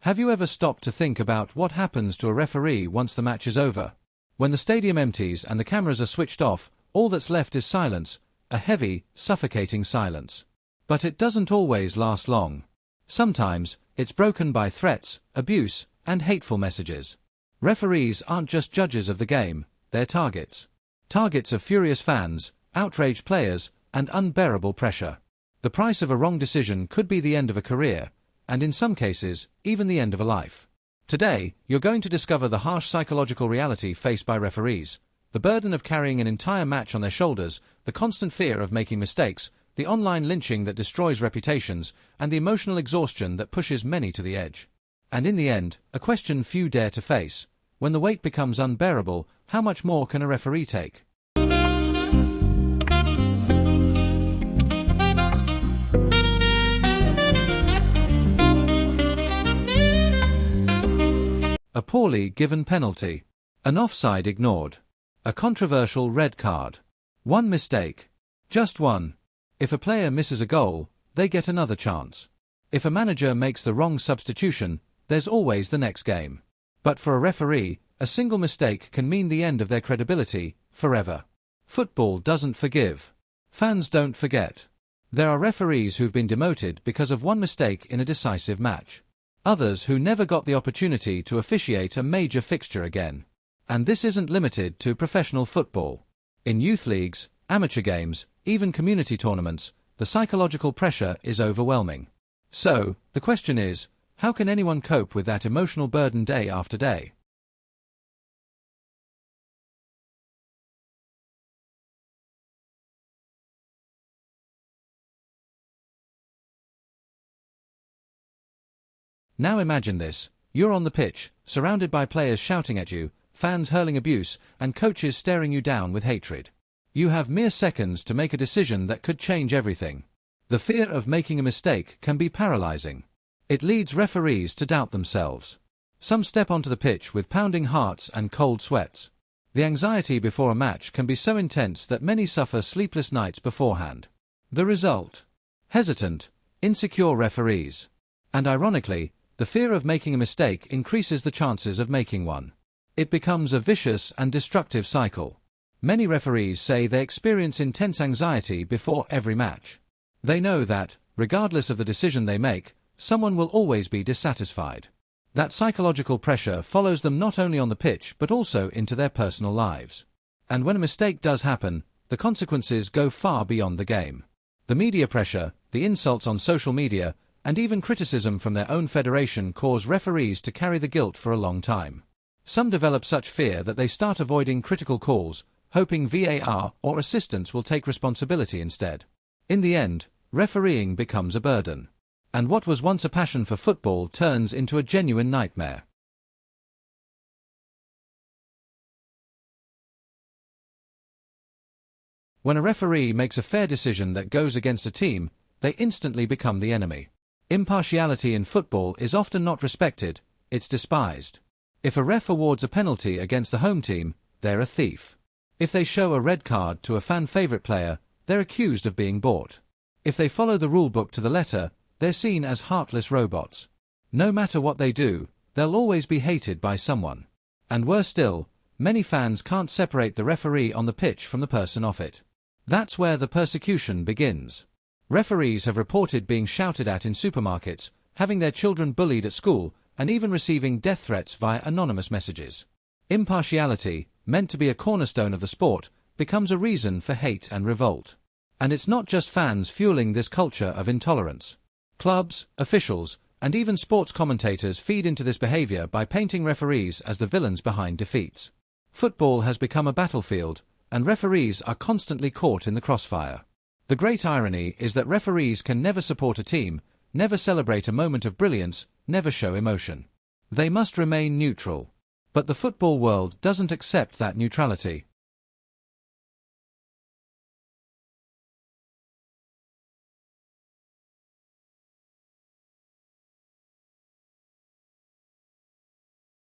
Have you ever stopped to think about what happens to a referee once the match is over? When the stadium empties and the cameras are switched off, all that's left is silence, a heavy, suffocating silence. But it doesn't always last long. Sometimes, it's broken by threats, abuse, and hateful messages. Referees aren't just judges of the game, they're targets. Targets of furious fans, outraged players, and unbearable pressure. The price of a wrong decision could be the end of a career, and in some cases, even the end of a life. Today, you're going to discover the harsh psychological reality faced by referees, the burden of carrying an entire match on their shoulders, the constant fear of making mistakes, the online lynching that destroys reputations, and the emotional exhaustion that pushes many to the edge. And in the end, a question few dare to face: when the weight becomes unbearable, how much more can a referee take? A poorly given penalty. An offside ignored. A controversial red card. One mistake. Just one. If a player misses a goal, they get another chance. If a manager makes the wrong substitution, there's always the next game. But for a referee, a single mistake can mean the end of their credibility, forever. Football doesn't forgive. Fans don't forget. There are referees who've been demoted because of one mistake in a decisive match. Others who never got the opportunity to officiate a major fixture again. And this isn't limited to professional football. In youth leagues, amateur games, even community tournaments, the psychological pressure is overwhelming. So, the question is, how can anyone cope with that emotional burden day after day? Now imagine this: you're on the pitch, surrounded by players shouting at you, fans hurling abuse, and coaches staring you down with hatred. You have mere seconds to make a decision that could change everything. The fear of making a mistake can be paralyzing. It leads referees to doubt themselves. Some step onto the pitch with pounding hearts and cold sweats. The anxiety before a match can be so intense that many suffer sleepless nights beforehand. The result? Hesitant, insecure referees. And ironically, the fear of making a mistake increases the chances of making one. It becomes a vicious and destructive cycle. Many referees say they experience intense anxiety before every match. They know that, regardless of the decision they make, someone will always be dissatisfied. That psychological pressure follows them not only on the pitch but also into their personal lives. And when a mistake does happen, the consequences go far beyond the game. The media pressure, the insults on social media, and even criticism from their own federation cause referees to carry the guilt for a long time. Some develop such fear that they start avoiding critical calls, hoping VAR or assistants will take responsibility instead. In the end, refereeing becomes a burden. And what was once a passion for football turns into a genuine nightmare. When a referee makes a fair decision that goes against a team, they instantly become the enemy. Impartiality in football is often not respected, it's despised. If a ref awards a penalty against the home team, they're a thief. If they show a red card to a fan-favorite player, they're accused of being bought. If they follow the rulebook to the letter, they're seen as heartless robots. No matter what they do, they'll always be hated by someone. And worse still, many fans can't separate the referee on the pitch from the person off it. That's where the persecution begins. Referees have reported being shouted at in supermarkets, having their children bullied at school, and even receiving death threats via anonymous messages. Impartiality, meant to be a cornerstone of the sport, becomes a reason for hate and revolt. And it's not just fans fueling this culture of intolerance. Clubs, officials, and even sports commentators feed into this behavior by painting referees as the villains behind defeats. Football has become a battlefield, and referees are constantly caught in the crossfire. The great irony is that referees can never support a team, never celebrate a moment of brilliance, never show emotion. They must remain neutral. But the football world doesn't accept that neutrality.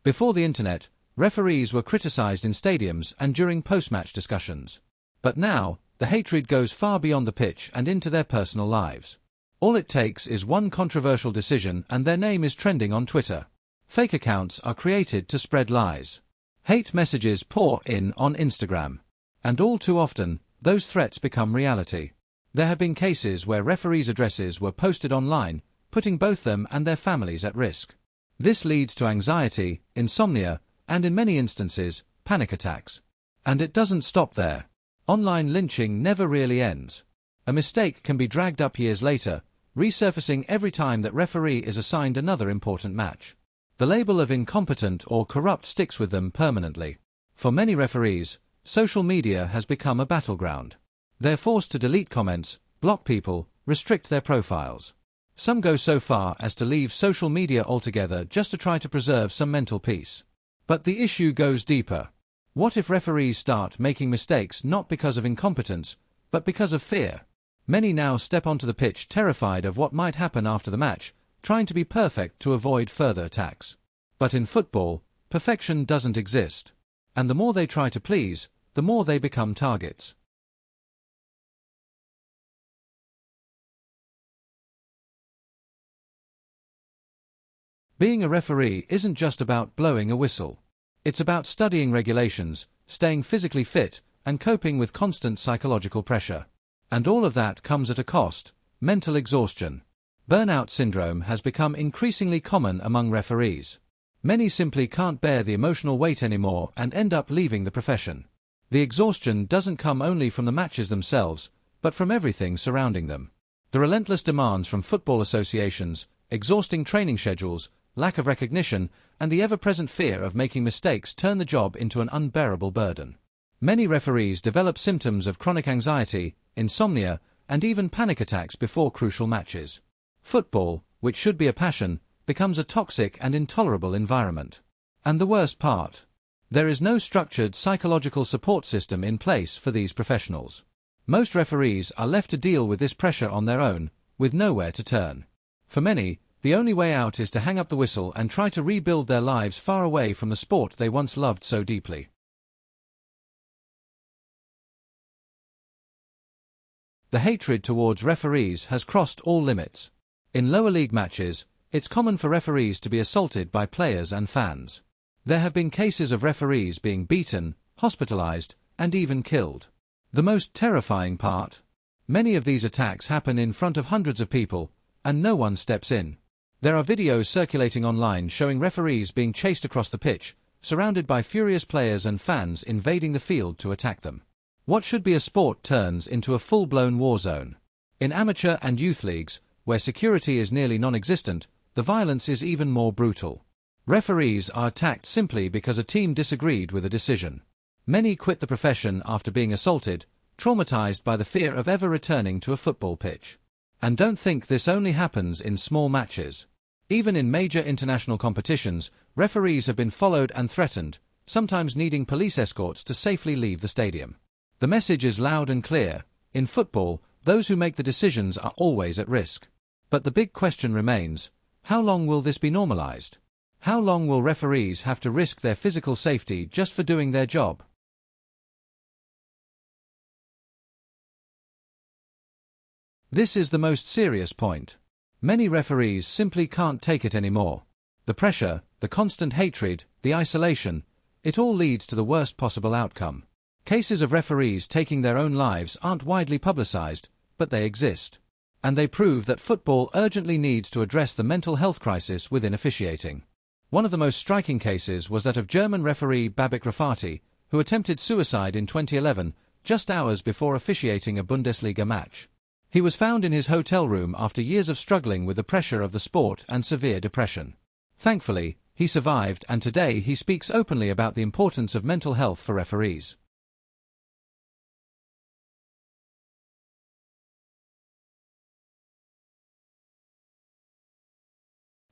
Before the internet, referees were criticized in stadiums and during post-match discussions. But now, the hatred goes far beyond the pitch and into their personal lives. All it takes is one controversial decision and their name is trending on Twitter. Fake accounts are created to spread lies. Hate messages pour in on Instagram. And all too often, those threats become reality. There have been cases where referees' addresses were posted online, putting both them and their families at risk. This leads to anxiety, insomnia, and in many instances, panic attacks. And it doesn't stop there. Online lynching never really ends. A mistake can be dragged up years later, resurfacing every time that referee is assigned another important match. The label of incompetent or corrupt sticks with them permanently. For many referees, social media has become a battleground. They're forced to delete comments, block people, restrict their profiles. Some go so far as to leave social media altogether just to try to preserve some mental peace. But the issue goes deeper. What if referees start making mistakes not because of incompetence, but because of fear? Many now step onto the pitch terrified of what might happen after the match, trying to be perfect to avoid further attacks. But in football, perfection doesn't exist. And the more they try to please, the more they become targets. Being a referee isn't just about blowing a whistle. It's about studying regulations, staying physically fit, and coping with constant psychological pressure. And all of that comes at a cost: mental exhaustion. Burnout syndrome has become increasingly common among referees. Many simply can't bear the emotional weight anymore and end up leaving the profession. The exhaustion doesn't come only from the matches themselves, but from everything surrounding them. The relentless demands from football associations, exhausting training schedules, lack of recognition, and the ever-present fear of making mistakes turn the job into an unbearable burden. Many referees develop symptoms of chronic anxiety, insomnia, and even panic attacks before crucial matches. Football, which should be a passion, becomes a toxic and intolerable environment. And the worst part? There is no structured psychological support system in place for these professionals. Most referees are left to deal with this pressure on their own, with nowhere to turn. For many, the only way out is to hang up the whistle and try to rebuild their lives far away from the sport they once loved so deeply. The hatred towards referees has crossed all limits. In lower league matches, it's common for referees to be assaulted by players and fans. There have been cases of referees being beaten, hospitalized, and even killed. The most terrifying part? Many of these attacks happen in front of hundreds of people, and no one steps in. There are videos circulating online showing referees being chased across the pitch, surrounded by furious players and fans invading the field to attack them. What should be a sport turns into a full-blown war zone. In amateur and youth leagues, where security is nearly non-existent, the violence is even more brutal. Referees are attacked simply because a team disagreed with a decision. Many quit the profession after being assaulted, traumatized by the fear of ever returning to a football pitch. And don't think this only happens in small matches. Even in major international competitions, referees have been followed and threatened, sometimes needing police escorts to safely leave the stadium. The message is loud and clear: in football, those who make the decisions are always at risk. But the big question remains: how long will this be normalized? How long will referees have to risk their physical safety just for doing their job? This is the most serious point. Many referees simply can't take it anymore. The pressure, the constant hatred, the isolation, it all leads to the worst possible outcome. Cases of referees taking their own lives aren't widely publicized, but they exist. And they prove that football urgently needs to address the mental health crisis within officiating. One of the most striking cases was that of German referee Babak Rafati, who attempted suicide in 2011, just hours before officiating a Bundesliga match. He was found in his hotel room after years of struggling with the pressure of the sport and severe depression. Thankfully, he survived, and today he speaks openly about the importance of mental health for referees.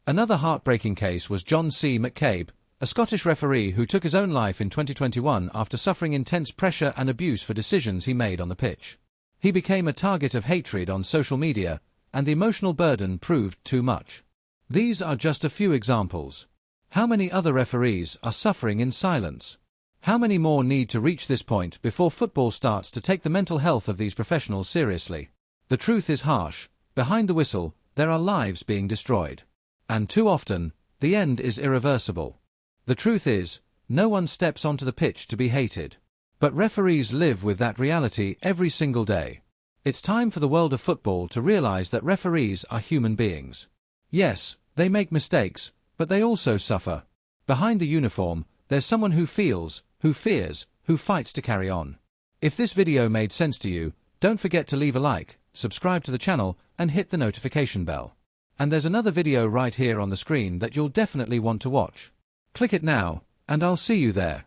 Another heartbreaking case was John C. McCabe, a Scottish referee who took his own life in 2021 after suffering intense pressure and abuse for decisions he made on the pitch. He became a target of hatred on social media, and the emotional burden proved too much. These are just a few examples. How many other referees are suffering in silence? How many more need to reach this point before football starts to take the mental health of these professionals seriously? The truth is harsh, Behind the whistle, there are lives being destroyed. And too often, the end is irreversible. The truth is, no one steps onto the pitch to be hated. But referees live with that reality every single day. It's time for the world of football to realize that referees are human beings. Yes, they make mistakes, but they also suffer. Behind the uniform, there's someone who feels, who fears, who fights to carry on. If this video made sense to you, don't forget to leave a like, subscribe to the channel, and hit the notification bell. And there's another video right here on the screen that you'll definitely want to watch. Click it now, and I'll see you there.